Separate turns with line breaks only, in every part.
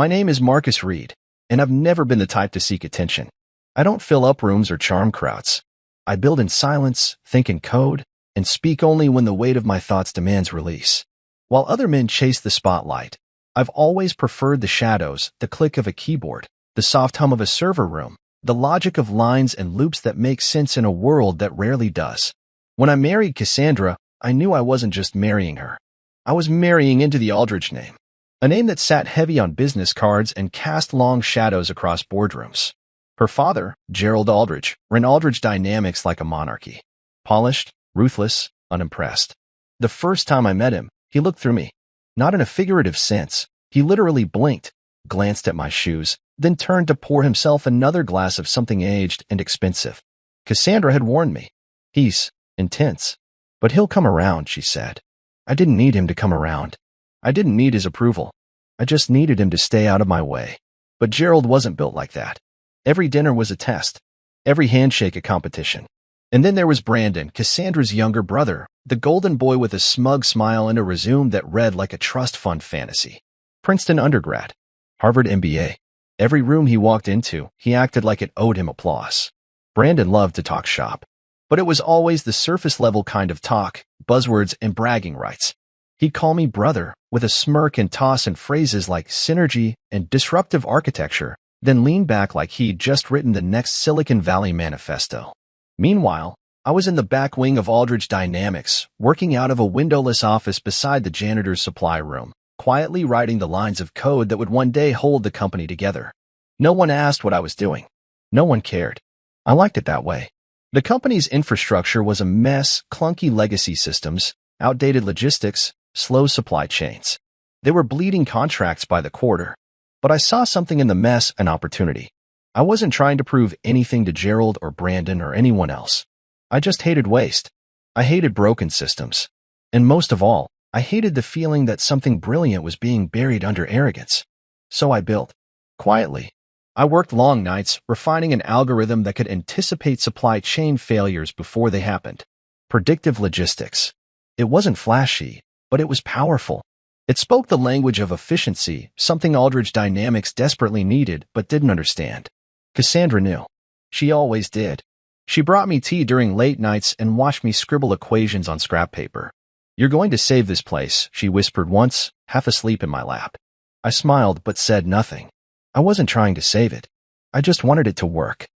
My name is Marcus Reed, and I've never been the type to seek attention. I don't fill up rooms or charm crowds. I build in silence, think in code, and speak only when the weight of my thoughts demands release. While other men chase the spotlight, I've always preferred the shadows, the click of a keyboard, the soft hum of a server room, the logic of lines and loops that make sense in a world that rarely does. When I married Cassandra, I knew I wasn't just marrying her. I was marrying into the Aldrich name, a name that sat heavy on business cards and cast long shadows across boardrooms. Her father, Gerald Aldrich, ran Aldrich Dynamics like a monarchy. Polished, ruthless, unimpressed. The first time I met him, he looked through me. Not in a figurative sense. He literally blinked, glanced at my shoes, then turned to pour himself another glass of something aged and expensive. Cassandra had warned me. He's intense. But he'll come around, she said. I didn't need him to come around. I didn't need his approval. I just needed him to stay out of my way. But Gerald wasn't built like that. Every dinner was a test. Every handshake a competition. And then there was Brandon, Cassandra's younger brother, the golden boy with a smug smile and a resume that read like a trust fund fantasy. Princeton undergrad. Harvard MBA. Every room he walked into, he acted like it owed him applause. Brandon loved to talk shop. But it was always the surface-level kind of talk, buzzwords and bragging rights. He'd call me brother, with a smirk and toss in phrases like synergy and disruptive architecture, then lean back like he'd just written the next Silicon Valley manifesto. Meanwhile, I was in the back wing of Aldrich Dynamics, working out of a windowless office beside the janitor's supply room, quietly writing the lines of code that would one day hold the company together. No one asked what I was doing. No one cared. I liked it that way. The company's infrastructure was a mess, clunky legacy systems, outdated logistics, slow supply chains. They were bleeding contracts by the quarter. But I saw something in the mess, an opportunity. I wasn't trying to prove anything to Gerald or Brandon or anyone else. I just hated waste. I hated broken systems. And most of all, I hated the feeling that something brilliant was being buried under arrogance. So I built. Quietly. I worked long nights, refining an algorithm that could anticipate supply chain failures before they happened. Predictive logistics. It wasn't flashy, but it was powerful. It spoke the language of efficiency, something Aldrich Dynamics desperately needed but didn't understand. Cassandra knew. She always did. She brought me tea during late nights and watched me scribble equations on scrap paper. "You're going to save this place," she whispered once, half asleep in my lap. I smiled but said nothing. I wasn't trying to save it. I just wanted it to work.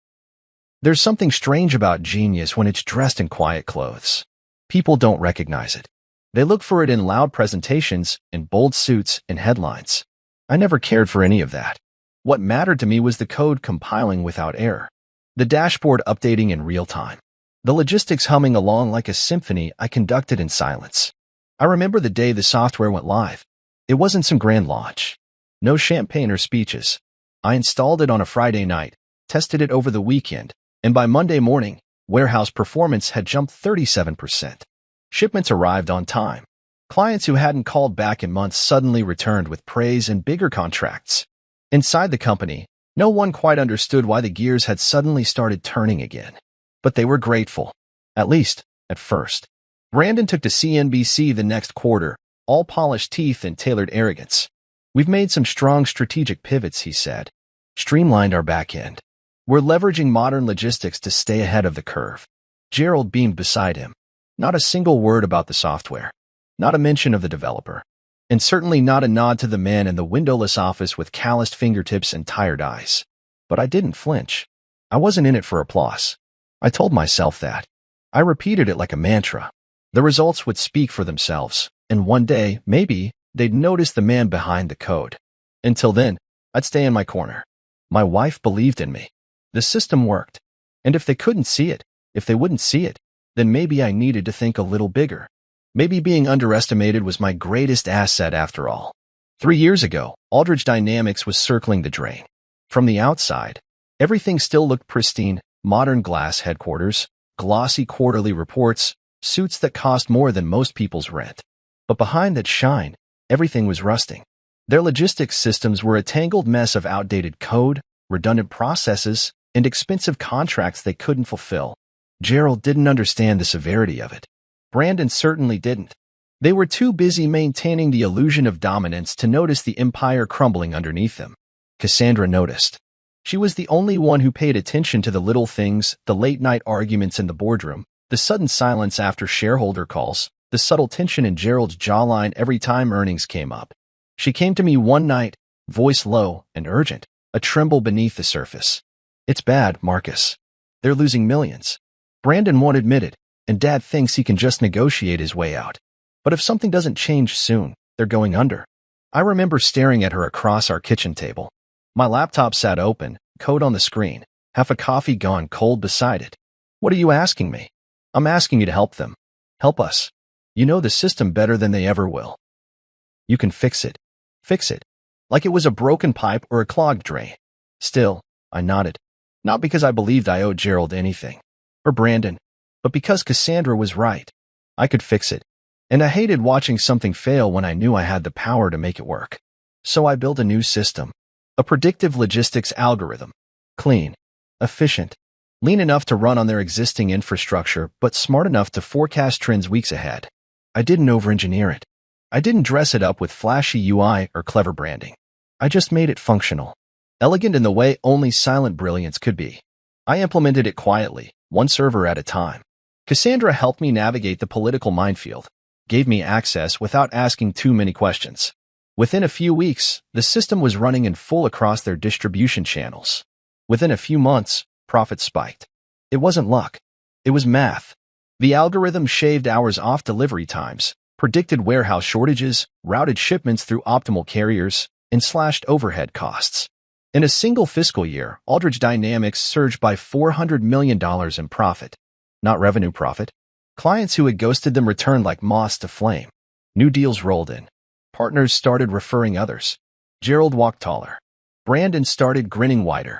There's something strange about genius when it's dressed in quiet clothes. People don't recognize it. They look for it in loud presentations, in bold suits, in headlines. I never cared for any of that. What mattered to me was the code compiling without error, the dashboard updating in real time, the logistics humming along like a symphony I conducted in silence. I remember the day the software went live. It wasn't some grand launch. No champagne or speeches. I installed it on a Friday night, tested it over the weekend, and by Monday morning, warehouse performance had jumped 37%. Shipments arrived on time. Clients who hadn't called back in months suddenly returned with praise and bigger contracts. Inside the company, no one quite understood why the gears had suddenly started turning again. But they were grateful. At least, at first. Brandon took to CNBC the next quarter, all polished teeth and tailored arrogance. "We've made some strong strategic pivots," he said. "Streamlined our back end. We're leveraging modern logistics to stay ahead of the curve." Gerald beamed beside him. Not a single word about the software. Not a mention of the developer. And certainly not a nod to the man in the windowless office with calloused fingertips and tired eyes. But I didn't flinch. I wasn't in it for applause. I told myself that. I repeated it like a mantra. The results would speak for themselves, and one day, maybe, they'd notice the man behind the code. Until then, I'd stay in my corner. My wife believed in me. The system worked. And if they couldn't see it, if they wouldn't see it, then maybe I needed to think a little bigger. Maybe being underestimated was my greatest asset after all. 3 years ago, Aldrich Dynamics was circling the drain. From the outside, everything still looked pristine: modern glass headquarters, glossy quarterly reports, suits that cost more than most people's rent. But behind that shine, everything was rusting. Their logistics systems were a tangled mess of outdated code, redundant processes, and expensive contracts they couldn't fulfill. Gerald didn't understand the severity of it. Brandon certainly didn't. They were too busy maintaining the illusion of dominance to notice the empire crumbling underneath them. Cassandra noticed. She was the only one who paid attention to the little things, the late-night arguments in the boardroom, the sudden silence after shareholder calls, the subtle tension in Gerald's jawline every time earnings came up. She came to me one night, voice low and urgent, a tremble beneath the surface. "It's bad, Marcus. They're losing millions. Brandon won't admit it, and Dad thinks he can just negotiate his way out. But if something doesn't change soon, they're going under." I remember staring at her across our kitchen table. My laptop sat open, code on the screen, half a coffee gone cold beside it. "What are you asking me?" "I'm asking you to help them. Help us. You know the system better than they ever will. You can fix it. Fix it." Like it was a broken pipe or a clogged drain. Still, I nodded. Not because I believed I owed Gerald anything, or Brandon, but because Cassandra was right. I could fix it. And I hated watching something fail when I knew I had the power to make it work. So I built a new system. A predictive logistics algorithm. Clean. Efficient. Lean enough to run on their existing infrastructure, but smart enough to forecast trends weeks ahead. I didn't over-engineer it. I didn't dress it up with flashy UI or clever branding. I just made it functional. Elegant in the way only silent brilliance could be. I implemented it quietly, one server at a time. Cassandra helped me navigate the political minefield, gave me access without asking too many questions. Within a few weeks, the system was running in full across their distribution channels. Within a few months, profits spiked. It wasn't luck. It was math. The algorithm shaved hours off delivery times, predicted warehouse shortages, routed shipments through optimal carriers, and slashed overhead costs. In a single fiscal year, Aldridge Dynamics surged by $400 million in profit. Not revenue profit. Clients who had ghosted them returned like moths to flame. New deals rolled in. Partners started referring others. Gerald walked taller. Brandon started grinning wider.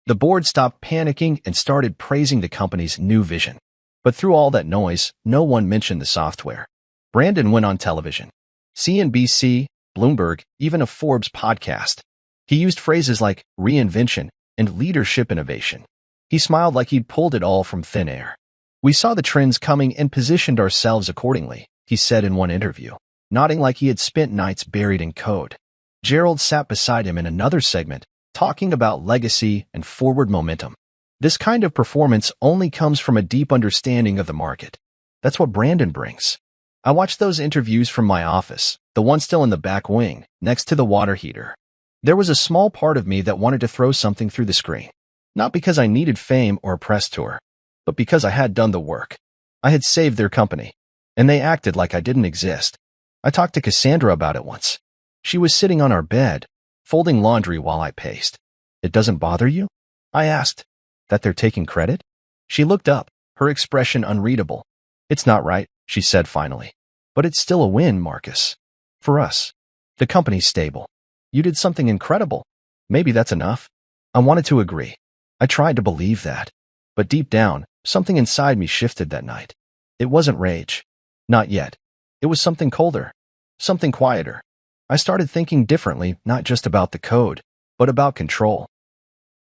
The board stopped panicking and started praising the company's new vision. But through all that noise, no one mentioned the software. Brandon went on television. CNBC, Bloomberg, even a Forbes podcast. He used phrases like reinvention and leadership innovation. He smiled like he'd pulled it all from thin air. "We saw the trends coming and positioned ourselves accordingly," he said in one interview, nodding like he had spent nights buried in code. Gerald sat beside him in another segment, talking about legacy and forward momentum. This kind of performance only comes from a deep understanding of the market. That's what Brandon brings. I watched those interviews from my office, the one still in the back wing, next to the water heater. There was a small part of me that wanted to throw something through the screen. Not because I needed fame or a press tour, but because I had done the work. I had saved their company, and they acted like I didn't exist. I talked to Cassandra about it once. She was sitting on our bed, folding laundry while I paced. "It doesn't bother you?" I asked. "That they're taking credit?" She looked up, her expression unreadable. "It's not right," she said finally. "But it's still a win, Marcus. For us. The company's stable. You did something incredible. Maybe that's enough." I wanted to agree. I tried to believe that. But deep down, something inside me shifted that night. It wasn't rage. Not yet. It was something colder. Something quieter. I started thinking differently, not just about the code, but about control.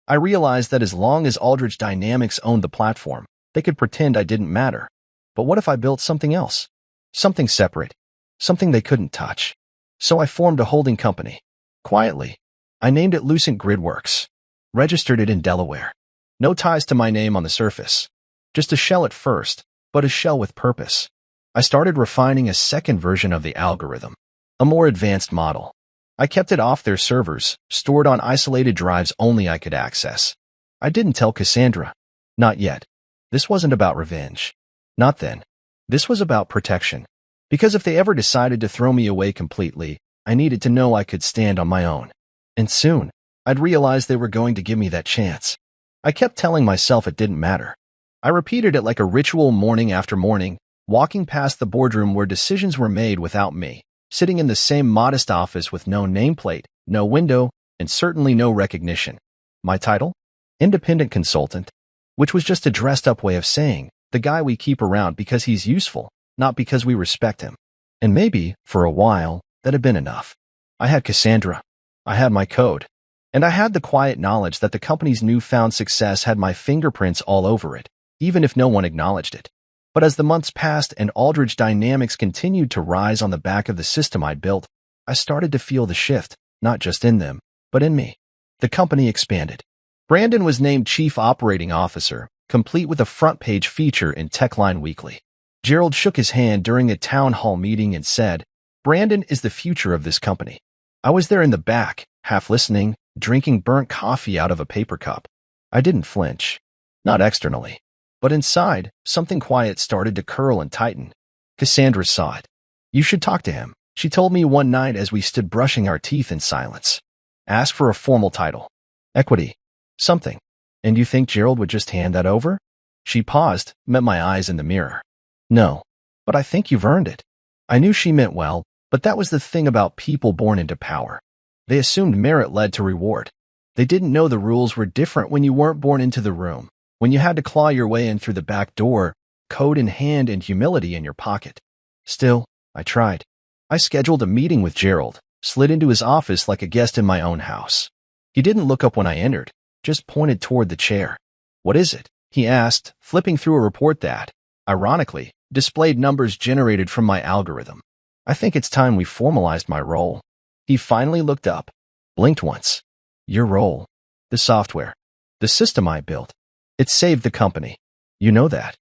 I realized that as long as Aldridge Dynamics owned the platform, they could pretend I didn't matter. But what if I built something else? Something separate. Something they couldn't touch. So I formed a holding company. Quietly. I named it Lucent Gridworks. Registered it in Delaware. No ties to my name on the surface. Just a shell at first, but a shell with purpose. I started refining a second version of the algorithm. A more advanced model. I kept it off their servers, stored on isolated drives only I could access. I didn't tell Cassandra. Not yet. This wasn't about revenge. Not then. This was about protection. Because if they ever decided to throw me away completely, I needed to know I could stand on my own. And soon, I'd realize they were going to give me that chance. I kept telling myself it didn't matter. I repeated it like a ritual morning after morning, walking past the boardroom where decisions were made without me, sitting in the same modest office with no nameplate, no window, and certainly no recognition. My title? Independent consultant, which was just a dressed-up way of saying, the guy we keep around because he's useful, not because we respect him. And maybe, for a while, that had been enough. I had Cassandra. I had my code. And I had the quiet knowledge that the company's newfound success had my fingerprints all over it, even if no one acknowledged it. But as the months passed and Aldridge dynamics continued to rise on the back of the system I'd built, I started to feel the shift, not just in them, but in me. The company expanded. Brandon was named Chief Operating Officer, complete with a front-page feature in Techline Weekly. Gerald shook his hand during a town hall meeting and said, "Brandon is the future of this company." I was there in the back, half listening, drinking burnt coffee out of a paper cup. I didn't flinch. Not externally. But inside, something quiet started to curl and tighten. Cassandra saw it. "You should talk to him," she told me one night as we stood brushing our teeth in silence. "Ask for a formal title. Equity. Something. And you think Gerald would just hand that over?" She paused, met my eyes in the mirror. "No. But I think you've earned it." I knew she meant well, but that was the thing about people born into power. They assumed merit led to reward. They didn't know the rules were different when you weren't born into the room, when you had to claw your way in through the back door, code in hand and humility in your pocket. Still, I tried. I scheduled a meeting with Gerald, slid into his office like a guest in my own house. He didn't look up when I entered, just pointed toward the chair. "What is it?" he asked, flipping through a report that, ironically, displayed numbers generated from my algorithm. "I think it's time we formalized my role." He finally looked up, blinked once. "Your role. The software. The system I built. It saved the company. You know that.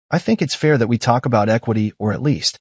I think it's fair that we talk about equity, or at least."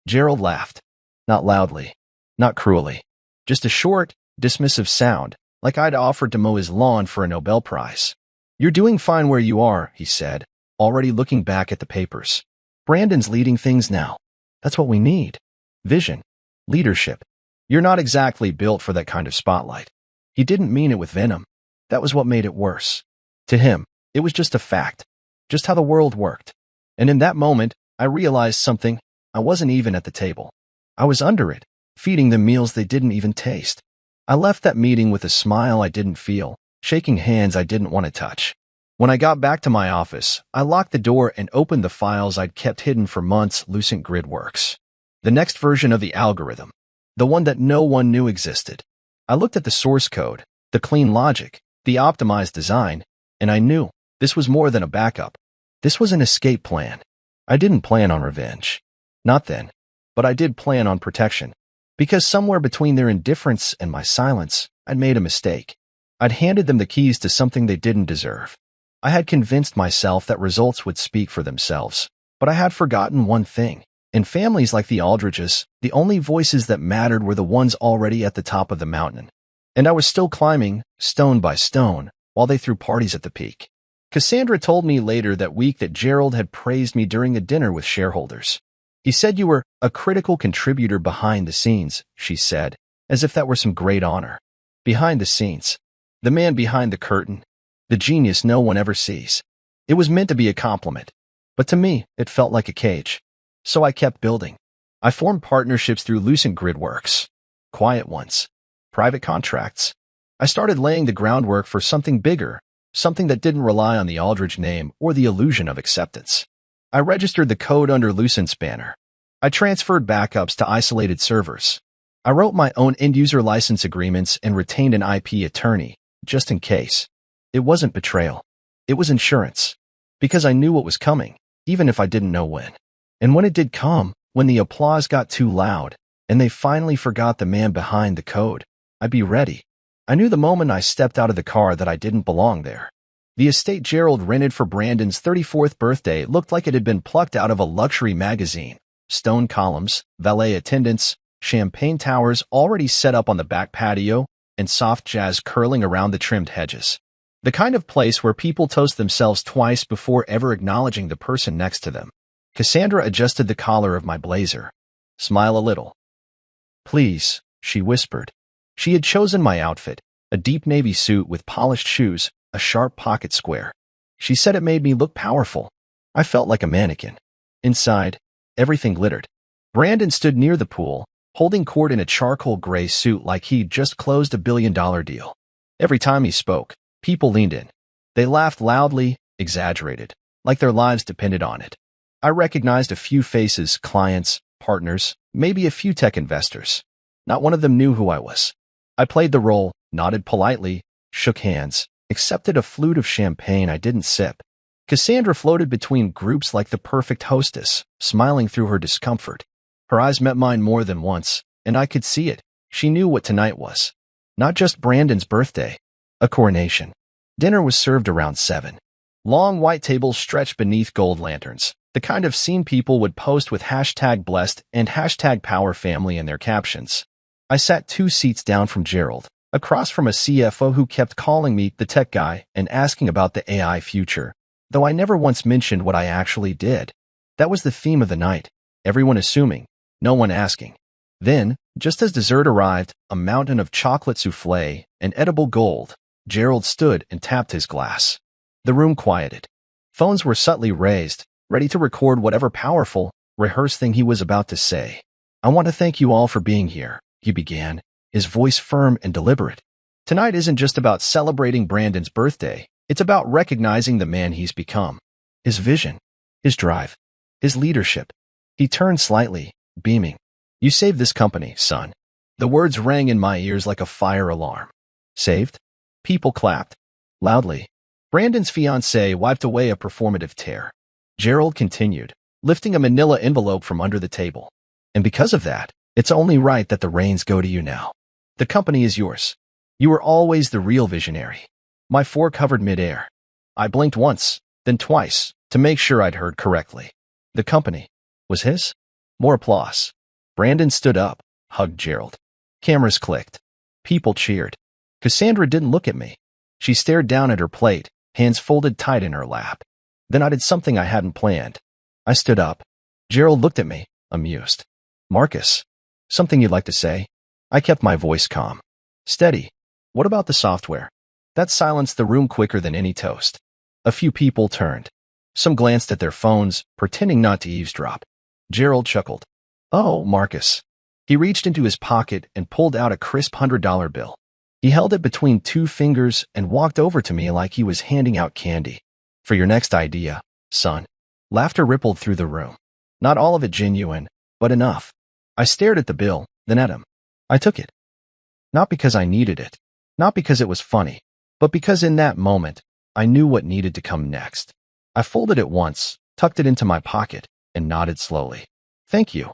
Gerald laughed. Not loudly. Not cruelly. Just a short, dismissive sound, like I'd offered to mow his lawn for a Nobel Prize. "You're doing fine where you are," he said, already looking back at the papers. "Brandon's leading things now. That's what we need. Vision. Leadership. You're not exactly built for that kind of spotlight." He didn't mean it with venom. That was what made it worse. To him, it was just a fact. Just how the world worked. And in that moment, I realized something. I wasn't even at the table. I was under it, feeding them meals they didn't even taste. I left that meeting with a smile I didn't feel, shaking hands I didn't want to touch. When I got back to my office, I locked the door and opened the files I'd kept hidden for months. Lucent Grid Works. The next version of the algorithm. The one that no one knew existed. I looked at the source code, the clean logic, the optimized design, and I knew this was more than a backup. This was an escape plan. I didn't plan on revenge. Not then. But I did plan on protection. Because somewhere between their indifference and my silence, I'd made a mistake. I'd handed them the keys to something they didn't deserve. I had convinced myself that results would speak for themselves. But I had forgotten one thing. In families like the Aldridges, the only voices that mattered were the ones already at the top of the mountain. And I was still climbing, stone by stone, while they threw parties at the peak. Cassandra told me later that week that Gerald had praised me during a dinner with shareholders. "He said you were a critical contributor behind the scenes," she said, as if that were some great honor. Behind the scenes. The man behind the curtain. The genius no one ever sees. It was meant to be a compliment. But to me, it felt like a cage. So I kept building. I formed partnerships through Lucent Grid Works. Quiet ones. Private contracts. I started laying the groundwork for something bigger, something that didn't rely on the Aldridge name or the illusion of acceptance. I registered the code under Lucent's banner. I transferred backups to isolated servers. I wrote my own end-user license agreements and retained an IP attorney, just in case. It wasn't betrayal. It was insurance. Because I knew what was coming, even if I didn't know when. And when it did come, when the applause got too loud, and they finally forgot the man behind the code, I'd be ready. I knew the moment I stepped out of the car that I didn't belong there. The estate Gerald rented for Brandon's 34th birthday looked like it had been plucked out of a luxury magazine. Stone columns, valet attendants, champagne towers already set up on the back patio, and soft jazz curling around the trimmed hedges. The kind of place where people toast themselves twice before ever acknowledging the person next to them. Cassandra adjusted the collar of my blazer. "Smile a little." "Please," she whispered. She had chosen my outfit, a deep navy suit with polished shoes, a sharp pocket square. She said it made me look powerful. I felt like a mannequin. Inside, everything glittered. Brandon stood near the pool, holding court in a charcoal gray suit like he'd just closed a billion-dollar deal. Every time he spoke, people leaned in. They laughed loudly, exaggerated, like their lives depended on it. I recognized a few faces, clients, partners, maybe a few tech investors. Not one of them knew who I was. I played the role, nodded politely, shook hands, accepted a flute of champagne I didn't sip. Cassandra floated between groups like the perfect hostess, smiling through her discomfort. Her eyes met mine more than once, and I could see it. She knew what tonight was. Not just Brandon's birthday, a coronation. Dinner was served around 7. Long white tables stretched beneath gold lanterns, the kind of scene people would post with #blessed and #powerfamily in their captions. I sat 2 seats down from Gerald, across from a CFO who kept calling me the tech guy and asking about the AI future, though I never once mentioned what I actually did. That was the theme of the night. Everyone assuming, no one asking. Then, just as dessert arrived, a mountain of chocolate soufflé and edible gold, Gerald stood and tapped his glass. The room quieted. Phones were subtly raised, ready to record whatever powerful, rehearsed thing he was about to say. "I want to thank you all for being here," he began, his voice firm and deliberate. "Tonight isn't just about celebrating Brandon's birthday. It's about recognizing the man he's become. His vision, his drive, his leadership." He turned slightly, beaming. "You saved this company, son." The words rang in my ears like a fire alarm. Saved? People clapped. Loudly. Brandon's fiancée wiped away a performative tear. Gerald continued, lifting a manila envelope from under the table. "And because of that, it's only right that the reins go to you now. The company is yours. You were always the real visionary." My fork hovered midair. I blinked once, then twice, to make sure I'd heard correctly. The company was his? More applause. Brandon stood up, hugged Gerald. Cameras clicked. People cheered. Cassandra didn't look at me. She stared down at her plate, hands folded tight in her lap. Then I did something I hadn't planned. I stood up. Gerald looked at me, amused. "Marcus, something you'd like to say?" I kept my voice calm. "Steady. What about the software?" That silenced the room quicker than any toast. A few people turned. Some glanced at their phones, pretending not to eavesdrop. Gerald chuckled. "Oh, Marcus." He reached into his pocket and pulled out a crisp $100 bill. He held it between 2 fingers and walked over to me like he was handing out candy. "For your next idea, son." Laughter rippled through the room. Not all of it genuine, but enough. I stared at the bill, then at him. I took it. Not because I needed it, not because it was funny, but because in that moment, I knew what needed to come next. I folded it once, tucked it into my pocket, and nodded slowly. "Thank you,"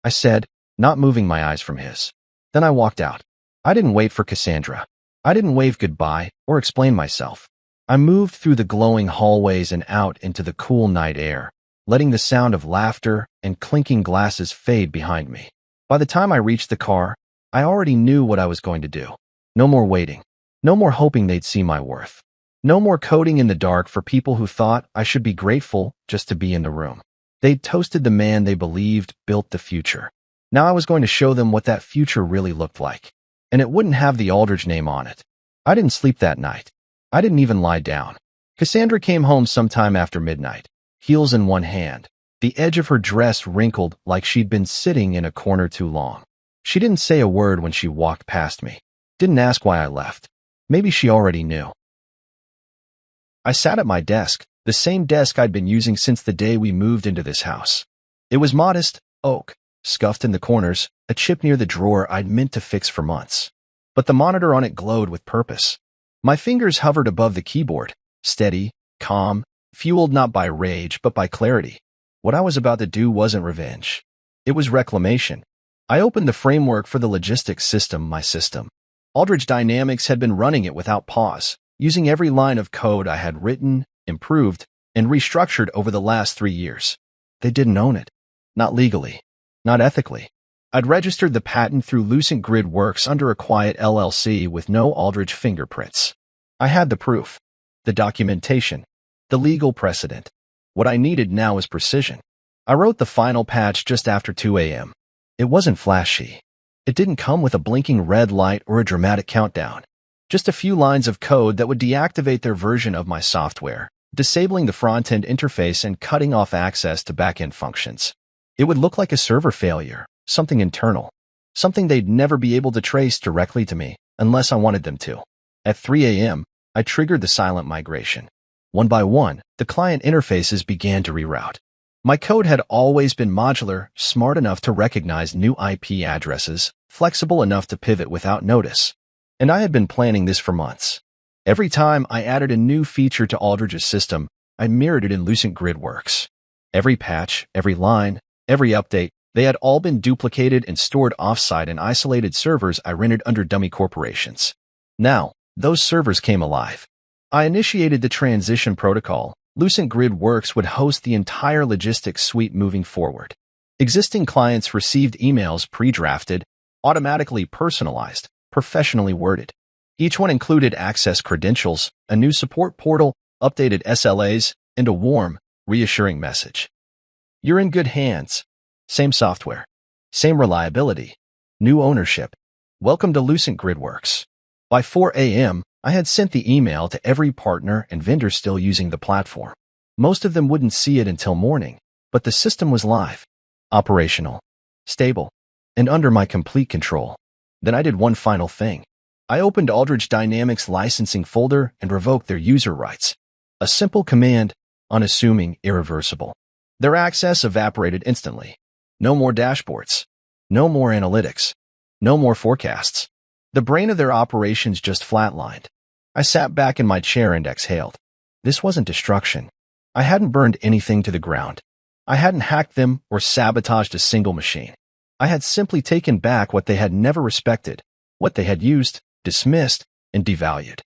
I said, not moving my eyes from his. Then I walked out. I didn't wait for Cassandra. I didn't wave goodbye or explain myself. I moved through the glowing hallways and out into the cool night air, letting the sound of laughter and clinking glasses fade behind me. By the time I reached the car, I already knew what I was going to do. No more waiting. No more hoping they'd see my worth. No more coding in the dark for people who thought I should be grateful just to be in the room. They'd toasted the man they believed built the future. Now I was going to show them what that future really looked like. And it wouldn't have the Aldridge name on it. I didn't sleep that night. I didn't even lie down. Cassandra came home sometime after midnight, heels in one hand. The edge of her dress wrinkled like she'd been sitting in a corner too long. She didn't say a word when she walked past me. Didn't ask why I left. Maybe she already knew. I sat at my desk, the same desk I'd been using since the day we moved into this house. It was modest, oak, scuffed in the corners, a chip near the drawer I'd meant to fix for months. But the monitor on it glowed with purpose. My fingers hovered above the keyboard, steady, calm, fueled not by rage but by clarity. What I was about to do wasn't revenge. It was reclamation. I opened the framework for the logistics system, my system. Aldridge Dynamics had been running it without pause, using every line of code I had written, improved, and restructured over the last 3 years. They didn't own it. Not legally. Not ethically. I'd registered the patent through Lucent Grid Works under a quiet LLC with no Aldridge fingerprints. I had the proof, the documentation, the legal precedent. What I needed now was precision. I wrote the final patch just after 2 a.m. It wasn't flashy. It didn't come with a blinking red light or a dramatic countdown. Just a few lines of code that would deactivate their version of my software, disabling the front-end interface and cutting off access to back-end functions. It would look like a server failure, something internal, something they'd never be able to trace directly to me unless I wanted them to. At 3 a.m., I triggered the silent migration. One by one, the client interfaces began to reroute. My code had always been modular, smart enough to recognize new IP addresses, flexible enough to pivot without notice. And I had been planning this for months. Every time I added a new feature to Aldridge's system, I mirrored it in Lucent Gridworks. Every patch, every line, every update, they had all been duplicated and stored offsite in isolated servers I rented under dummy corporations. Now, those servers came alive. I initiated the transition protocol. Lucent Gridworks would host the entire logistics suite moving forward. Existing clients received emails pre-drafted, automatically personalized, professionally worded. Each one included access credentials, a new support portal, updated SLAs, and a warm, reassuring message. You're in good hands. Same software. Same reliability. New ownership. Welcome to Lucent Gridworks. By 4 a.m., I had sent the email to every partner and vendor still using the platform. Most of them wouldn't see it until morning, but the system was live, operational, stable, and under my complete control. Then I did one final thing. I opened Aldridge Dynamics' licensing folder and revoked their user rights. A simple command, unassuming, irreversible. Their access evaporated instantly. No more dashboards. No more analytics. No more forecasts. The brain of their operations just flatlined. I sat back in my chair and exhaled. This wasn't destruction. I hadn't burned anything to the ground. I hadn't hacked them or sabotaged a single machine. I had simply taken back what they had never respected, what they had used, dismissed, and devalued.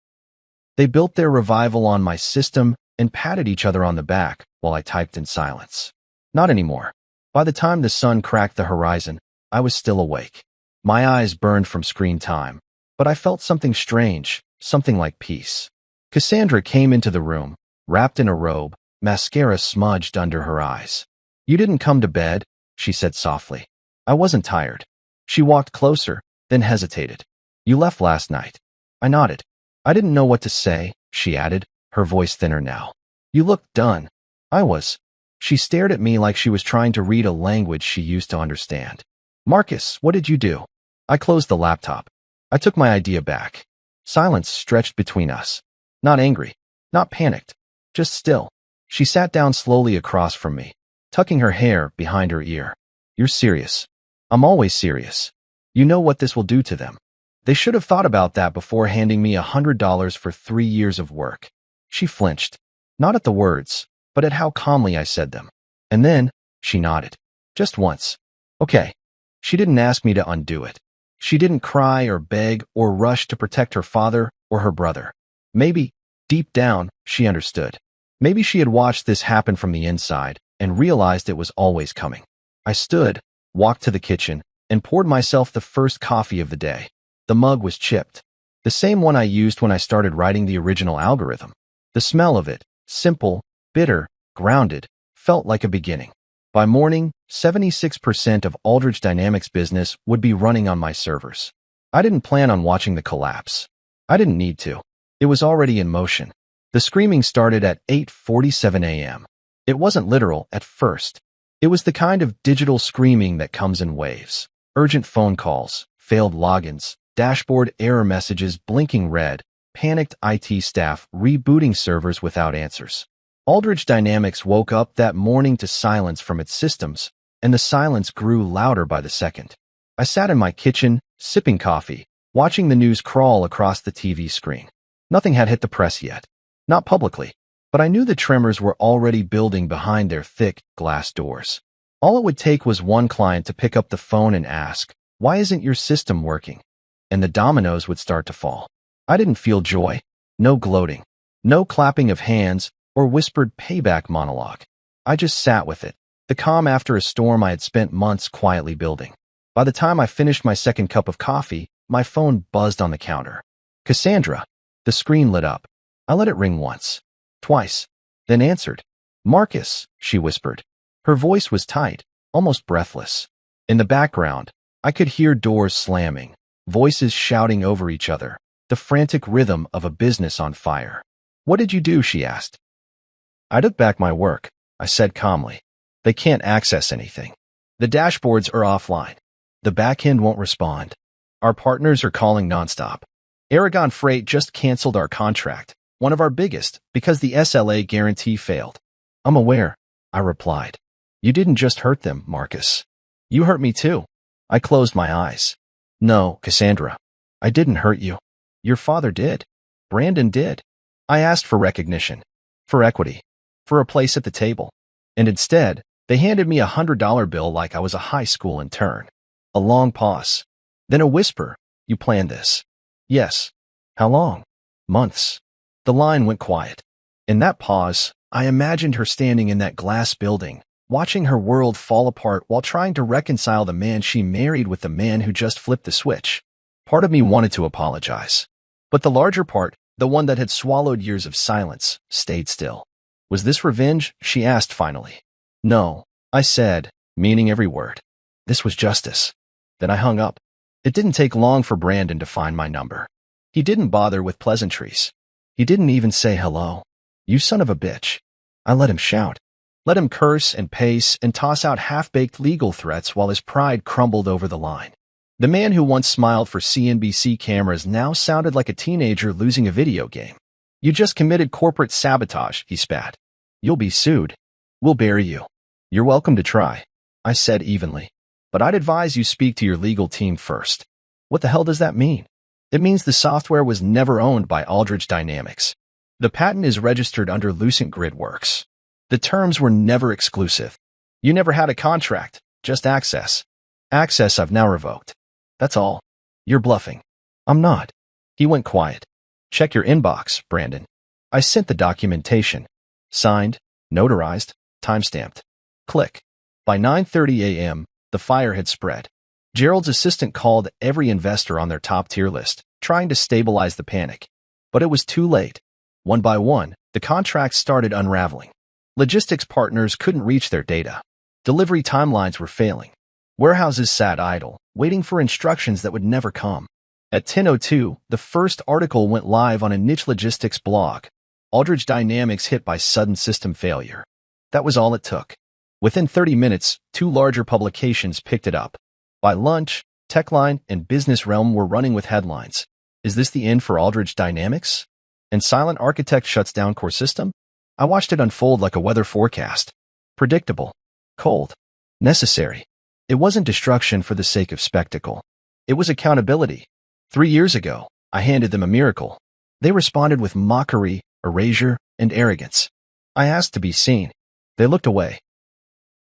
They built their revival on my system and patted each other on the back while I typed in silence. Not anymore. By the time the sun cracked the horizon, I was still awake. My eyes burned from screen time, but I felt something strange, something like peace. Cassandra came into the room, wrapped in a robe, mascara smudged under her eyes. You didn't come to bed, she said softly. I wasn't tired. She walked closer, then hesitated. You left last night. I nodded. I didn't know what to say, she added, her voice thinner now. You looked done. I was. She stared at me like she was trying to read a language she used to understand. Marcus, what did you do? I closed the laptop. I took my idea back. Silence stretched between us. Not angry, not panicked, just still. She sat down slowly across from me, tucking her hair behind her ear. You're serious. I'm always serious. You know what this will do to them. They should have thought about that before handing me $100 for 3 years of work. She flinched, not at the words, but at how calmly I said them. And then, she nodded. Just once. Okay. She didn't ask me to undo it. She didn't cry or beg or rush to protect her father or her brother. Maybe, deep down, she understood. Maybe she had watched this happen from the inside and realized it was always coming. I stood, walked to the kitchen, and poured myself the first coffee of the day. The mug was chipped. The same one I used when I started writing the original algorithm. The smell of it, simple, bitter, grounded, felt like a beginning. By morning, 76% of Aldridge Dynamics business would be running on my servers. I didn't plan on watching the collapse. I didn't need to. It was already in motion. The screaming started at 8:47 a.m. It wasn't literal at first. It was the kind of digital screaming that comes in waves. Urgent phone calls, failed logins, dashboard error messages blinking red, panicked IT staff rebooting servers without answers. Aldridge Dynamics woke up that morning to silence from its systems, and the silence grew louder by the second. I sat in my kitchen, sipping coffee, watching the news crawl across the TV screen. Nothing had hit the press yet. Not publicly, but I knew the tremors were already building behind their thick glass doors. All it would take was one client to pick up the phone and ask, "Why isn't your system working?" And the dominoes would start to fall. I didn't feel joy, no gloating, no clapping of hands, or whispered payback monologue. I just sat with it, the calm after a storm I had spent months quietly building. By the time I finished my second cup of coffee, my phone buzzed on the counter. Cassandra. The screen lit up. I let it ring once, twice, then answered. Marcus, she whispered. Her voice was tight, almost breathless. In the background, I could hear doors slamming, voices shouting over each other, the frantic rhythm of a business on fire. What did you do? She asked. I took back my work, I said calmly. They can't access anything. The dashboards are offline. The backend won't respond. Our partners are calling nonstop. Aragon Freight just canceled our contract, one of our biggest, because the SLA guarantee failed. I'm aware, I replied. You didn't just hurt them, Marcus. You hurt me too. I closed my eyes. No, Cassandra. I didn't hurt you. Your father did. Brandon did. I asked for recognition. For equity. for a place at the table. And instead, they handed me $100 bill like I was a high school intern. A long pause. Then a whisper, "You planned this?" "Yes." "How long?" "Months." The line went quiet. In that pause, I imagined her standing in that glass building, watching her world fall apart while trying to reconcile the man she married with the man who just flipped the switch. Part of me wanted to apologize. But the larger part, the one that had swallowed years of silence, stayed still. "Was this revenge?" she asked finally. "No," I said, meaning every word. "This was justice." Then I hung up. It didn't take long for Brandon to find my number. He didn't bother with pleasantries. He didn't even say hello. "You son of a bitch." I let him shout. Let him curse and pace and toss out half-baked legal threats while his pride crumbled over the line. The man who once smiled for CNBC cameras now sounded like a teenager losing a video game. "You just committed corporate sabotage," he spat. "You'll be sued. We'll bury you." "You're welcome to try," I said evenly. "But I'd advise you speak to your legal team first." "What the hell does that mean?" "It means the software was never owned by Aldrich Dynamics. The patent is registered under Lucent Gridworks. The terms were never exclusive. You never had a contract, just access. Access I've now revoked. That's all. You're bluffing." "I'm not." He went quiet. "Check your inbox, Brandon." I sent the documentation. Signed, notarized, timestamped. Click. By 9:30 a.m., the fire had spread. Gerald's assistant called every investor on their top-tier list, trying to stabilize the panic. But it was too late. One by one, the contracts started unraveling. Logistics partners couldn't reach their data. Delivery timelines were failing. Warehouses sat idle, waiting for instructions that would never come. At 10:02, the first article went live on a niche logistics blog. Aldrich Dynamics hit by sudden system failure. That was all it took. Within 30 minutes, two larger publications picked it up. By lunch, Techline and Business Realm were running with headlines. "Is this the end for Aldrich Dynamics?" And Silent Architect shuts down core system? I watched it unfold like a weather forecast. Predictable. Cold. Necessary. It wasn't destruction for the sake of spectacle. It was accountability. 3 years ago, I handed them a miracle. They responded with mockery, erasure, and arrogance. I asked to be seen. They looked away.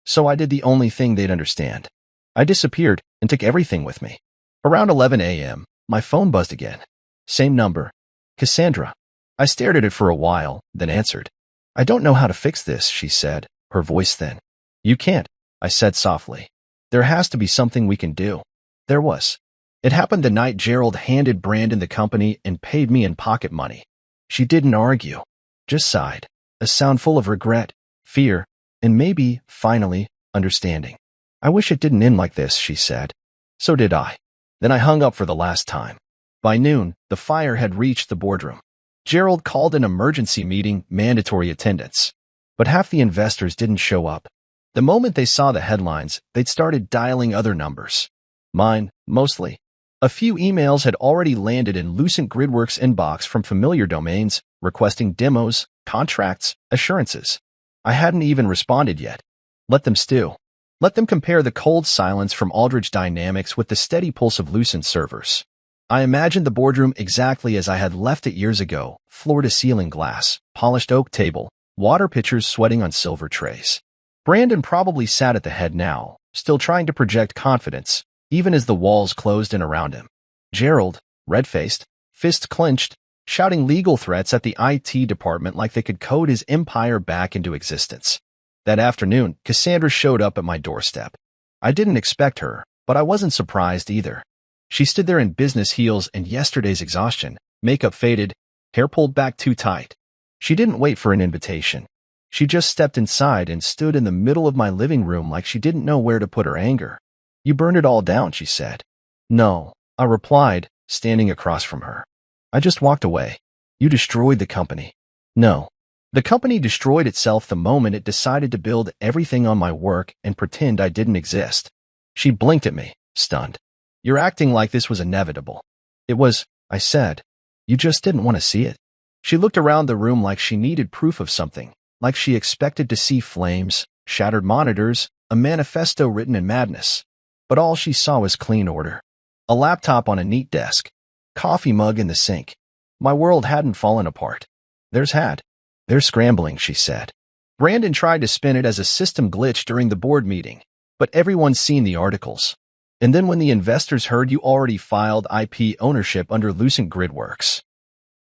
So I did the only thing they'd understand. I disappeared and took everything with me. Around 11 a.m., my phone buzzed again. Same number. Cassandra. I stared at it for a while, then answered. "I don't know how to fix this," she said, her voice thin. "You can't," I said softly. "There has to be something we can do." There was. It happened the night Gerald handed Brandon the company and paid me in pocket money. She didn't argue, just sighed, a sound full of regret, fear, and maybe, finally, understanding. "I wish it didn't end like this," she said. So did I. Then I hung up for the last time. By noon, the fire had reached the boardroom. Gerald called an emergency meeting, mandatory attendance. But half the investors didn't show up. The moment they saw the headlines, they'd started dialing other numbers. Mine, mostly. A few emails had already landed in Lucent Gridworks' inbox from familiar domains, requesting demos, contracts, assurances. I hadn't even responded yet. Let them stew. Let them compare the cold silence from Aldrich Dynamics with the steady pulse of Lucent servers. I imagined the boardroom exactly as I had left it years ago, floor-to-ceiling glass, polished oak table, water pitchers sweating on silver trays. Brandon probably sat at the head now, still trying to project confidence, even as the walls closed in around him. Gerald, red-faced, fists clenched, shouting legal threats at the IT department like they could code his empire back into existence. That afternoon, Cassandra showed up at my doorstep. I didn't expect her, but I wasn't surprised either. She stood there in business heels and yesterday's exhaustion, makeup faded, hair pulled back too tight. She didn't wait for an invitation. She just stepped inside and stood in the middle of my living room like she didn't know where to put her anger. "You burned it all down," she said. "No," I replied, standing across from her. "I just walked away. You destroyed the company." "No. The company destroyed itself the moment it decided to build everything on my work and pretend I didn't exist." She blinked at me, stunned. "You're acting like this was inevitable." "It was," I said. "You just didn't want to see it." She looked around the room like she needed proof of something, like she expected to see flames, shattered monitors, a manifesto written in madness. But all she saw was clean order. A laptop on a neat desk. Coffee mug in the sink. My world hadn't fallen apart. Theirs had. "They're scrambling," she said. Brandon tried to spin it as a system glitch during the board meeting, but everyone's seen the articles. And then when the investors heard you already filed IP ownership under Lucent Gridworks,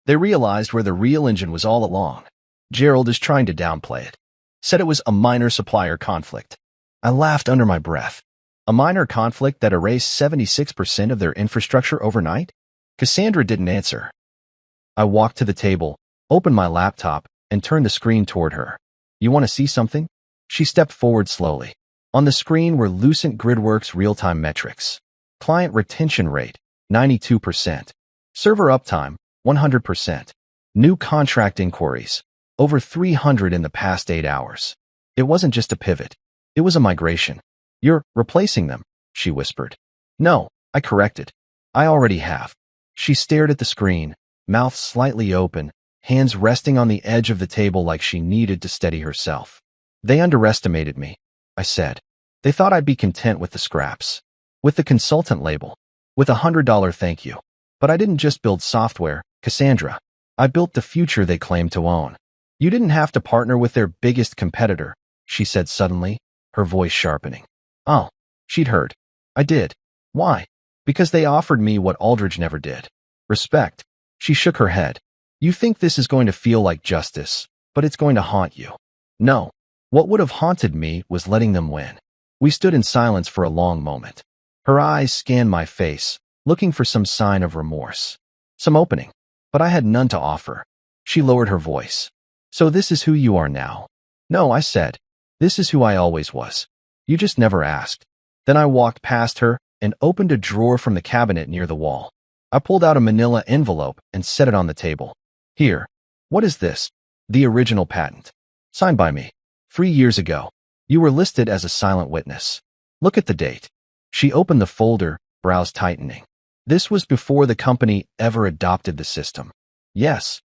they realized where the real engine was all along. Gerald is trying to downplay it. Said it was a minor supplier conflict. I laughed under my breath. A minor conflict that erased 76% of their infrastructure overnight? Cassandra didn't answer. I walked to the table, opened my laptop, and turned the screen toward her. You want to see something? She stepped forward slowly. On the screen were Lucent Gridworks real-time metrics. Client retention rate, 92%. Server uptime, 100%. New contract inquiries, over 300 in the past 8 hours. It wasn't just a pivot. It was a migration. You're replacing them, she whispered. No, I corrected. I already have. She stared at the screen, mouth slightly open, hands resting on the edge of the table like she needed to steady herself. They underestimated me, I said. They thought I'd be content with the scraps. With the consultant label. With $100 thank you. But I didn't just build software, Cassandra. I built the future they claimed to own. You didn't have to partner with their biggest competitor, she said suddenly, her voice sharpening. Oh, she'd heard. I did. Why? Because they offered me what Aldridge never did. Respect. She shook her head. You think this is going to feel like justice, but it's going to haunt you. No. What would have haunted me was letting them win. We stood in silence for a long moment. Her eyes scanned my face, looking for some sign of remorse. Some opening. But I had none to offer. She lowered her voice. So this is who you are now? No, I said. This is who I always was. You just never asked. Then I walked past her and opened a drawer from the cabinet near the wall. I pulled out a manila envelope and set it on the table. Here. What is this? The original patent. Signed by me. 3 years ago. You were listed as a silent witness. Look at the date. She opened the folder, brows tightening. This was before the company ever adopted the system. Yes.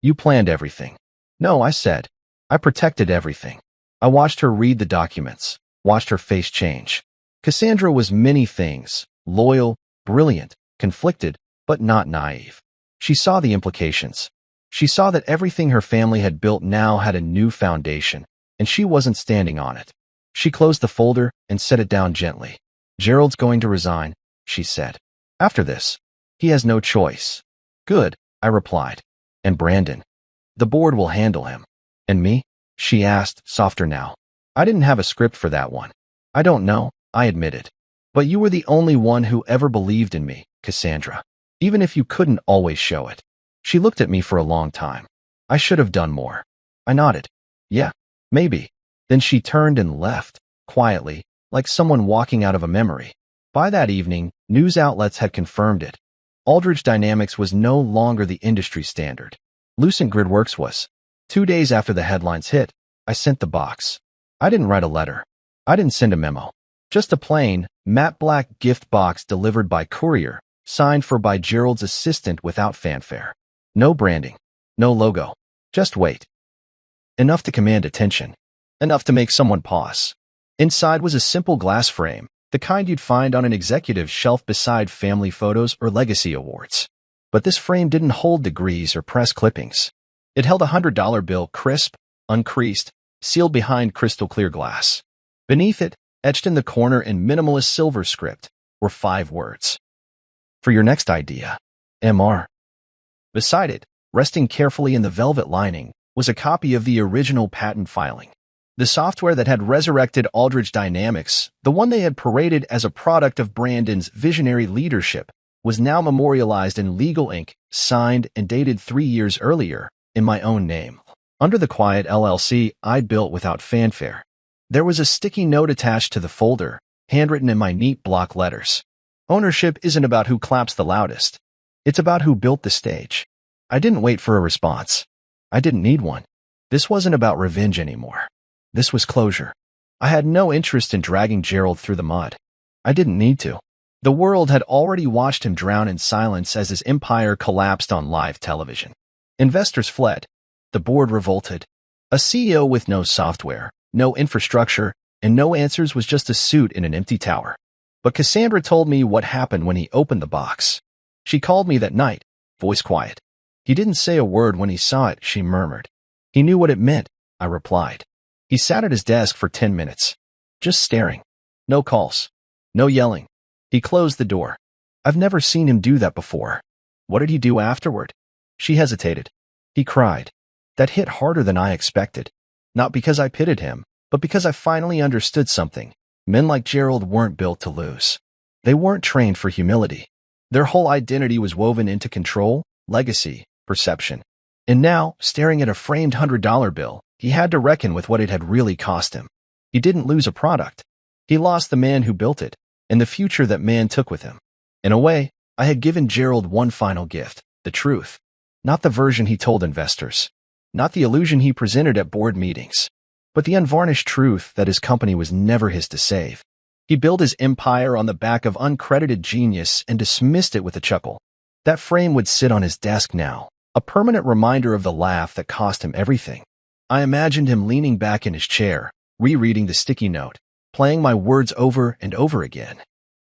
You planned everything. No, I said. I protected everything. I watched her read the documents, watched her face change. Cassandra was many things, loyal, brilliant, conflicted, but not naive. She saw the implications. She saw that everything her family had built now had a new foundation, and she wasn't standing on it. She closed the folder and set it down gently. Gerald's going to resign, she said. After this, he has no choice. Good, I replied. And Brandon? The board will handle him. And me? She asked, softer now. I didn't have a script for that one. I don't know, I admitted. But you were the only one who ever believed in me, Cassandra. Even if you couldn't always show it. She looked at me for a long time. I should have done more. I nodded. Yeah, maybe. Then she turned and left, quietly, like someone walking out of a memory. By that evening, news outlets had confirmed it. Aldridge Dynamics was no longer the industry standard. Lucent Gridworks was. 2 days after the headlines hit, I sent the box. I didn't write a letter. I didn't send a memo. Just a plain, matte black gift box delivered by courier, signed for by Gerald's assistant without fanfare. No branding. No logo. Just weight. Enough to command attention. Enough to make someone pause. Inside was a simple glass frame, the kind you'd find on an executive's shelf beside family photos or legacy awards. But this frame didn't hold degrees or press clippings. It held a $100 bill, crisp, uncreased, sealed behind crystal-clear glass. Beneath it, etched in the corner in minimalist silver script, were 5 words. For your next idea, MR. Beside it, resting carefully in the velvet lining, was a copy of the original patent filing. The software that had resurrected Aldridge Dynamics, the one they had paraded as a product of Brandon's visionary leadership, was now memorialized in legal ink, signed and dated 3 years earlier, in my own name. Under the quiet LLC I'd built without fanfare. There was a sticky note attached to the folder, handwritten in my neat block letters. Ownership isn't about who claps the loudest. It's about who built the stage. I didn't wait for a response. I didn't need one. This wasn't about revenge anymore. This was closure. I had no interest in dragging Gerald through the mud. I didn't need to. The world had already watched him drown in silence as his empire collapsed on live television. Investors fled. The board revolted. A CEO with no software, no infrastructure, and no answers was just a suit in an empty tower. But Cassandra told me what happened when he opened the box. She called me that night, voice quiet. He didn't say a word when he saw it, she murmured. He knew what it meant, I replied. He sat at his desk for 10 minutes, just staring. No calls. No yelling. He closed the door. I've never seen him do that before. What did he do afterward? She hesitated. He cried. That hit harder than I expected. Not because I pitied him, but because I finally understood something. Men like Gerald weren't built to lose. They weren't trained for humility. Their whole identity was woven into control, legacy, perception. And now, staring at a framed $100 bill, he had to reckon with what it had really cost him. He didn't lose a product. He lost the man who built it, and the future that man took with him. In a way, I had given Gerald one final gift, the truth. Not the version he told investors. Not the illusion he presented at board meetings. But the unvarnished truth that his company was never his to save. He built his empire on the back of uncredited genius and dismissed it with a chuckle. That frame would sit on his desk now, a permanent reminder of the laugh that cost him everything. I imagined him leaning back in his chair, rereading the sticky note, playing my words over and over again.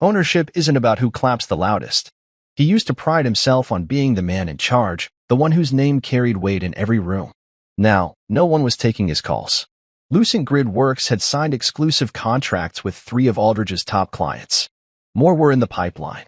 Ownership isn't about who claps the loudest. He used to pride himself on being the man in charge, the one whose name carried weight in every room. Now, no one was taking his calls. Lucent Grid Works had signed exclusive contracts with 3 of Aldridge's top clients. More were in the pipeline.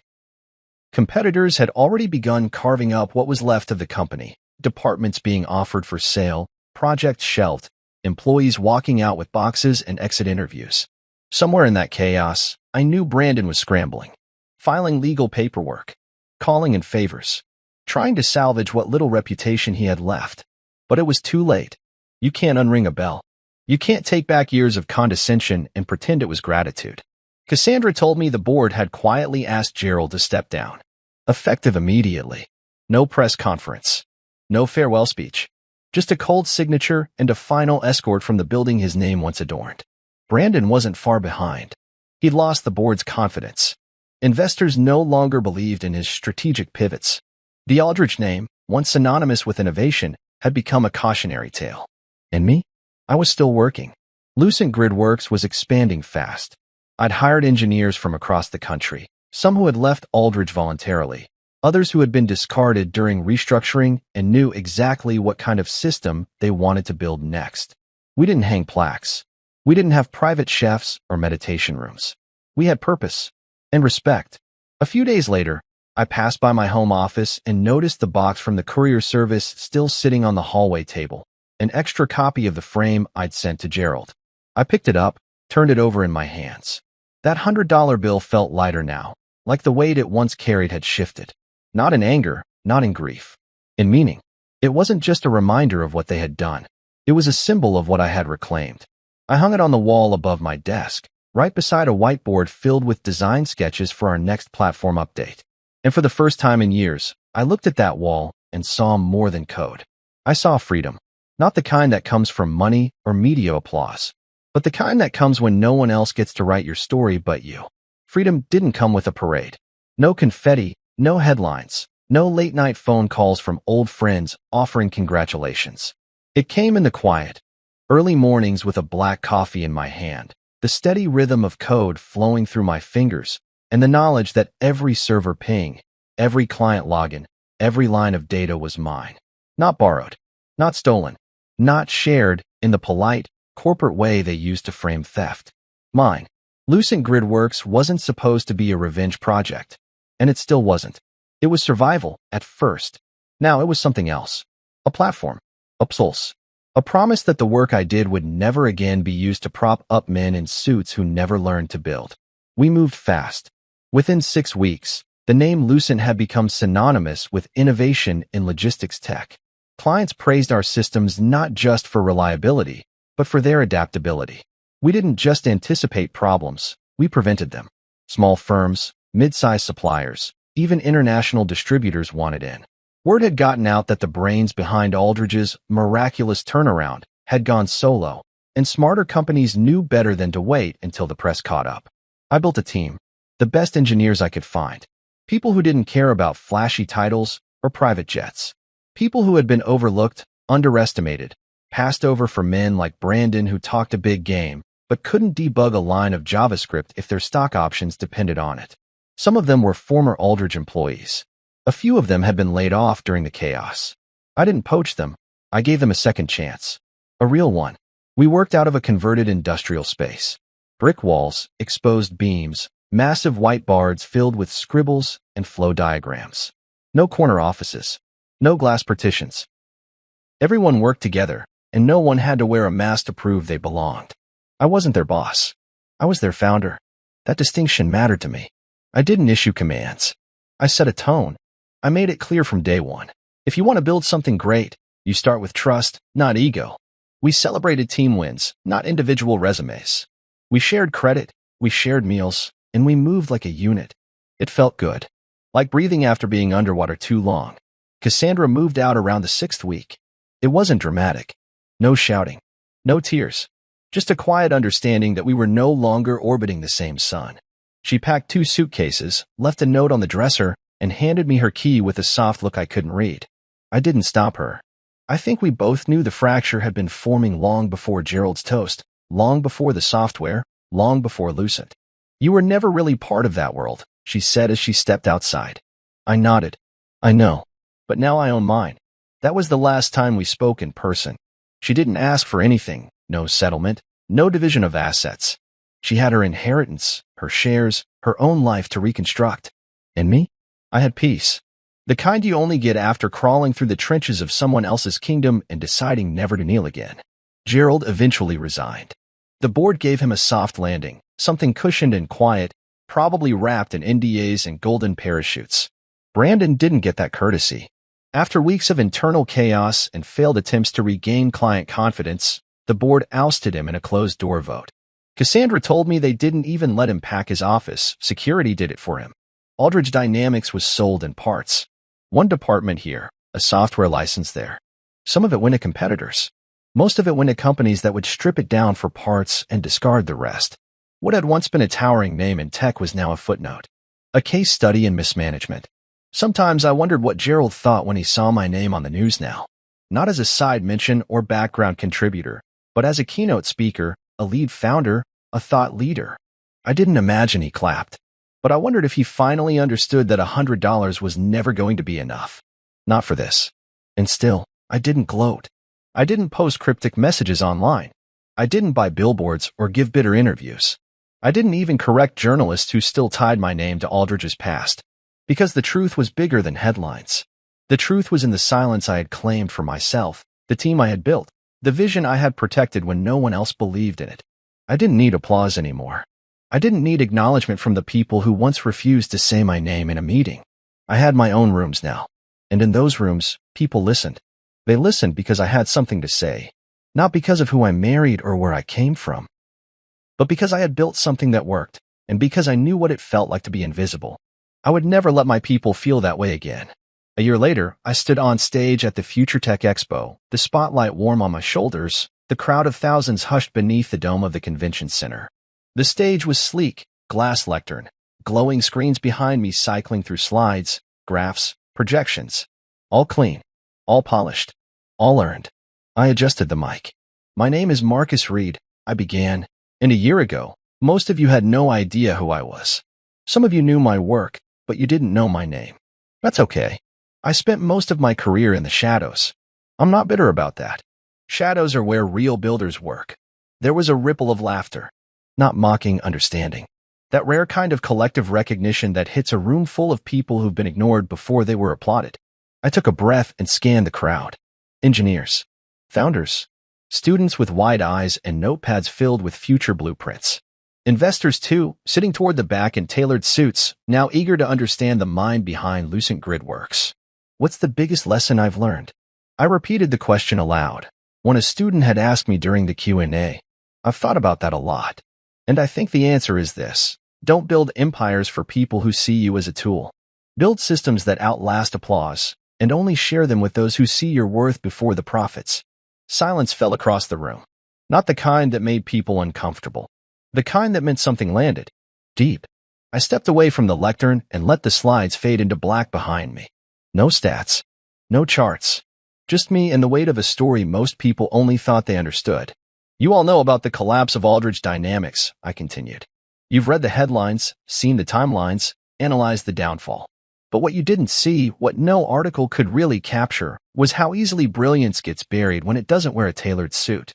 Competitors had already begun carving up what was left of the company, departments being offered for sale, projects shelved, employees walking out with boxes and exit interviews. Somewhere in that chaos, I knew Brandon was scrambling, filing legal paperwork, calling in favors, trying to salvage what little reputation he had left. But it was too late. You can't unring a bell. You can't take back years of condescension and pretend it was gratitude. Cassandra told me the board had quietly asked Gerald to step down. Effective immediately. No press conference. No farewell speech. Just a cold signature and a final escort from the building his name once adorned. Brandon wasn't far behind. He'd lost the board's confidence. Investors no longer believed in his strategic pivots. The Aldridge name, once synonymous with innovation, had become a cautionary tale. And me? I was still working. Lucent Grid Works was expanding fast. I'd hired engineers from across the country, some who had left Aldridge voluntarily, others who had been discarded during restructuring and knew exactly what kind of system they wanted to build next. We didn't hang plaques. We didn't have private chefs or meditation rooms. We had purpose and respect. A few days later, I passed by my home office and noticed the box from the courier service still sitting on the hallway table, an extra copy of the frame I'd sent to Gerald. I picked it up, turned it over in my hands. That $100 bill felt lighter now, like the weight it once carried had shifted. Not in anger, not in grief. In meaning. It wasn't just a reminder of what they had done. It was a symbol of what I had reclaimed. I hung it on the wall above my desk, right beside a whiteboard filled with design sketches for our next platform update. And for the first time in years, I looked at that wall and saw more than code. I saw freedom. Not the kind that comes from money or media applause, but the kind that comes when no one else gets to write your story but you. Freedom didn't come with a parade. No confetti, no headlines, no late-night phone calls from old friends offering congratulations. It came in the quiet. Early mornings with a black coffee in my hand, the steady rhythm of code flowing through my fingers, and the knowledge that every server ping, every client login, every line of data was mine. Not borrowed, not stolen, not shared in the polite, corporate way they used to frame theft. Mine. Lucent Grid Works wasn't supposed to be a revenge project, and it still wasn't. It was survival at first. Now it was something else. A platform. A pulse. A promise that the work I did would never again be used to prop up men in suits who never learned to build. We moved fast. Within 6 weeks, the name Lucent had become synonymous with innovation in logistics tech. Clients praised our systems not just for reliability, but for their adaptability. We didn't just anticipate problems, we prevented them. Small firms, mid-sized suppliers, even international distributors wanted in. Word had gotten out that the brains behind Aldridge's miraculous turnaround had gone solo, and smarter companies knew better than to wait until the press caught up. I built a team, the best engineers I could find, people who didn't care about flashy titles or private jets. People who had been overlooked, underestimated, passed over for men like Brandon who talked a big game, but couldn't debug a line of JavaScript if their stock options depended on it. Some of them were former Aldridge employees. A few of them had been laid off during the chaos. I didn't poach them. I gave them a second chance. A real one. We worked out of a converted industrial space. Brick walls, exposed beams, massive whiteboards filled with scribbles and flow diagrams. No corner offices. No glass partitions. Everyone worked together, and no one had to wear a mask to prove they belonged. I wasn't their boss. I was their founder. That distinction mattered to me. I didn't issue commands. I set a tone. I made it clear from day one. If you want to build something great, you start with trust, not ego. We celebrated team wins, not individual resumes. We shared credit, we shared meals, and we moved like a unit. It felt good. Like breathing after being underwater too long. Cassandra moved out around the 6th week. It wasn't dramatic. No shouting. No tears. Just a quiet understanding that we were no longer orbiting the same sun. She packed 2 suitcases, left a note on the dresser, and handed me her key with a soft look I couldn't read. I didn't stop her. I think we both knew the fracture had been forming long before Gerald's toast, long before the software, long before Lucent. You were never really part of that world, she said as she stepped outside. I nodded. I know. But now I own mine. That was the last time we spoke in person. She didn't ask for anything, no settlement, no division of assets. She had her inheritance, her shares, her own life to reconstruct. And me? I had peace. The kind you only get after crawling through the trenches of someone else's kingdom and deciding never to kneel again. Gerald eventually resigned. The board gave him a soft landing, something cushioned and quiet, probably wrapped in NDAs and golden parachutes. Brandon didn't get that courtesy. After weeks of internal chaos and failed attempts to regain client confidence, the board ousted him in a closed-door vote. Cassandra told me they didn't even let him pack his office. Security did it for him. Aldridge Dynamics was sold in parts. One department here, a software license there. Some of it went to competitors. Most of it went to companies that would strip it down for parts and discard the rest. What had once been a towering name in tech was now a footnote. A case study in mismanagement. Sometimes I wondered what Gerald thought when he saw my name on the news now. Not as a side mention or background contributor, but as a keynote speaker, a lead founder, a thought leader. I didn't imagine he clapped. But I wondered if he finally understood that $100 was never going to be enough. Not for this. And still, I didn't gloat. I didn't post cryptic messages online. I didn't buy billboards or give bitter interviews. I didn't even correct journalists who still tied my name to Aldridge's past. Because the truth was bigger than headlines. The truth was in the silence I had claimed for myself, the team I had built, the vision I had protected when no one else believed in it. I didn't need applause anymore. I didn't need acknowledgement from the people who once refused to say my name in a meeting. I had my own rooms now. And in those rooms, people listened. They listened because I had something to say. Not because of who I married or where I came from. But because I had built something that worked, and because I knew what it felt like to be invisible. I would never let my people feel that way again. A year later, I stood on stage at the Future Tech Expo, the spotlight warm on my shoulders, the crowd of thousands hushed beneath the dome of the convention center. The stage was sleek, glass lectern, glowing screens behind me cycling through slides, graphs, projections. All clean, all polished, all earned. I adjusted the mic. My name is Marcus Reed, I began, and a year ago, most of you had no idea who I was. Some of you knew my work, but you didn't know my name. That's okay. I spent most of my career in the shadows. I'm not bitter about that. Shadows are where real builders work. There was a ripple of laughter. Not mocking understanding. That rare kind of collective recognition that hits a room full of people who've been ignored before they were applauded. I took a breath and scanned the crowd. Engineers. Founders. Students with wide eyes and notepads filled with future blueprints. Investors too, sitting toward the back in tailored suits, now eager to understand the mind behind Lucent Gridworks. What's the biggest lesson I've learned? I repeated the question aloud. When a student had asked me during the Q&A, I've thought about that a lot. And I think the answer is this. Don't build empires for people who see you as a tool. Build systems that outlast applause, and only share them with those who see your worth before the profits. Silence fell across the room. Not the kind that made people uncomfortable. The kind that meant something landed. Deep. I stepped away from the lectern and let the slides fade into black behind me. No stats. No charts. Just me and the weight of a story most people only thought they understood. You all know about the collapse of Aldridge Dynamics, I continued. You've read the headlines, seen the timelines, analyzed the downfall. But what you didn't see, what no article could really capture, was how easily brilliance gets buried when it doesn't wear a tailored suit.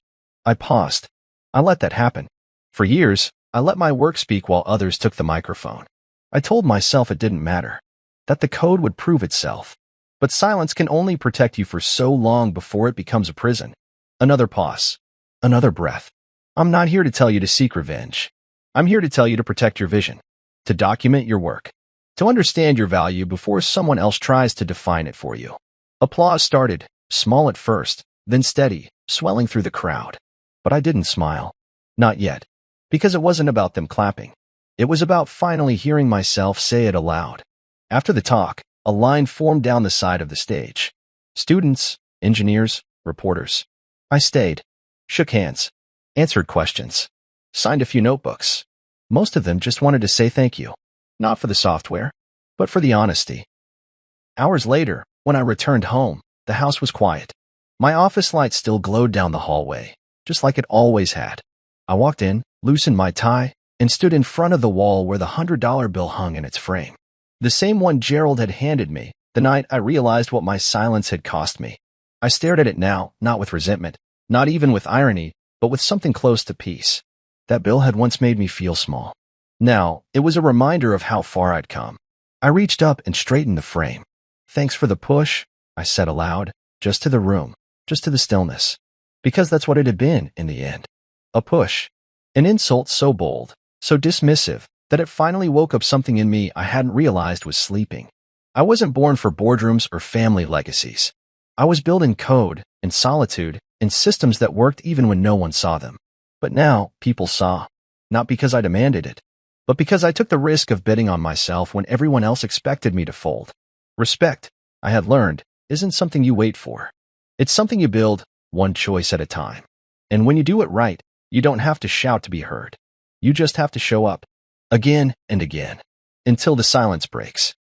I paused. I let that happen. For years, I let my work speak while others took the microphone. I told myself it didn't matter, that the code would prove itself. But silence can only protect you for so long before it becomes a prison. Another pause. Another breath. I'm not here to tell you to seek revenge. I'm here to tell you to protect your vision, to document your work, to understand your value before someone else tries to define it for you. Applause started, small at first, then steady, swelling through the crowd. But I didn't smile. Not yet. Because it wasn't about them clapping. It was about finally hearing myself say it aloud. After the talk, a line formed down the side of the stage. Students, engineers, reporters. I stayed, shook hands, answered questions, signed a few notebooks. Most of them just wanted to say thank you. Not for the software, but for the honesty. Hours later, when I returned home, the house was quiet. My office light still glowed down the hallway, just like it always had. I walked in, loosened my tie, and stood in front of the wall where the $100 bill hung in its frame. The same one Gerald had handed me the night I realized what my silence had cost me. I stared at it now, not with resentment, not even with irony, but with something close to peace. That bill had once made me feel small. Now, it was a reminder of how far I'd come. I reached up and straightened the frame. Thanks for the push, I said aloud, just to the room, just to the stillness. Because that's what it had been in the end. A push. An insult so bold, so dismissive, that it finally woke up something in me I hadn't realized was sleeping. I wasn't born for boardrooms or family legacies. I was building code, in solitude, in systems that worked even when no one saw them. But now, people saw. Not because I demanded it, but because I took the risk of betting on myself when everyone else expected me to fold. Respect, I had learned, isn't something you wait for. It's something you build, one choice at a time. And when you do it right, you don't have to shout to be heard. You just have to show up. Again and again. Until the silence breaks.